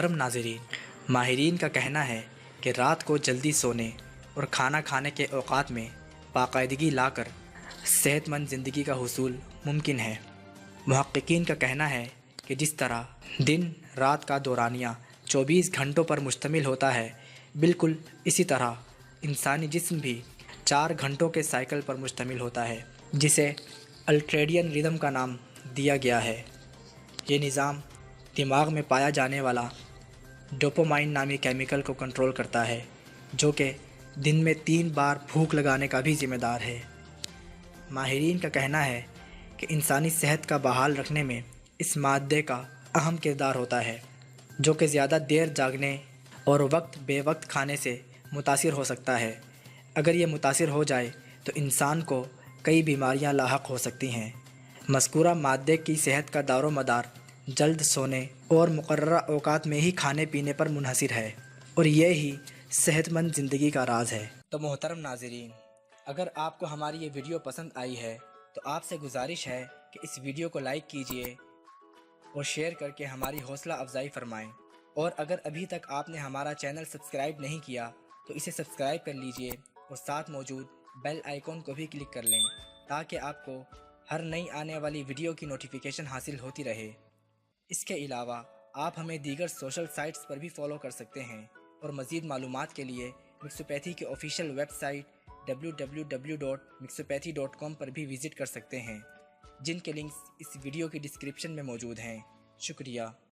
محترم ناظرین، ماہرین کا کہنا ہے کہ رات کو جلدی سونے اور کھانا کھانے کے اوقات میں باقاعدگی لا کر صحت مند زندگی کا حصول ممکن ہے۔ محققین کا کہنا ہے کہ جس طرح دن رات کا دورانیہ 24 گھنٹوں پر مشتمل ہوتا ہے، بالکل اسی طرح انسانی جسم بھی 4 گھنٹوں کے سائیکل پر مشتمل ہوتا ہے، جسے الٹریڈین ردم کا نام دیا گیا ہے۔ یہ نظام دماغ میں پایا جانے والا ڈوپامائن نامی کیمیکل کو کنٹرول کرتا ہے، جو کہ دن میں 3 بار بھوک لگانے کا بھی ذمہ دار ہے۔ ماہرین کا کہنا ہے کہ انسانی صحت کا بحال رکھنے میں اس مادے کا اہم کردار ہوتا ہے، جو کہ زیادہ دیر جاگنے اور وقت بے وقت کھانے سے متاثر ہو سکتا ہے۔ اگر یہ متاثر ہو جائے تو انسان کو کئی بیماریاں لاحق ہو سکتی ہیں۔ مذکورہ مادے کی صحت کا دار و مدار جلد سونے اور مقررہ اوقات میں ہی کھانے پینے پر منحصر ہے، اور یہ ہی صحت مند زندگی کا راز ہے۔ تو محترم ناظرین، اگر آپ کو ہماری یہ ویڈیو پسند آئی ہے تو آپ سے گزارش ہے کہ اس ویڈیو کو لائک کیجئے اور شیئر کر کے ہماری حوصلہ افزائی فرمائیں، اور اگر ابھی تک آپ نے ہمارا چینل سبسکرائب نہیں کیا تو اسے سبسکرائب کر لیجئے اور ساتھ موجود بیل آئیکن کو بھی کلک کر لیں، تاکہ آپ کو ہر نئی آنے والی ویڈیو کی نوٹیفیکیشن حاصل ہوتی رہے۔ اس کے علاوہ آپ ہمیں دیگر سوشل سائٹس پر بھی فالو کر سکتے ہیں، اور مزید معلومات کے لیے مکسوپیتھی کے آفیشیل ویب سائٹ www.mixopathy.com پر بھی وزٹ کر سکتے ہیں، جن کے لنکس اس ویڈیو کی ڈسکرپشن میں موجود ہیں۔ شکریہ۔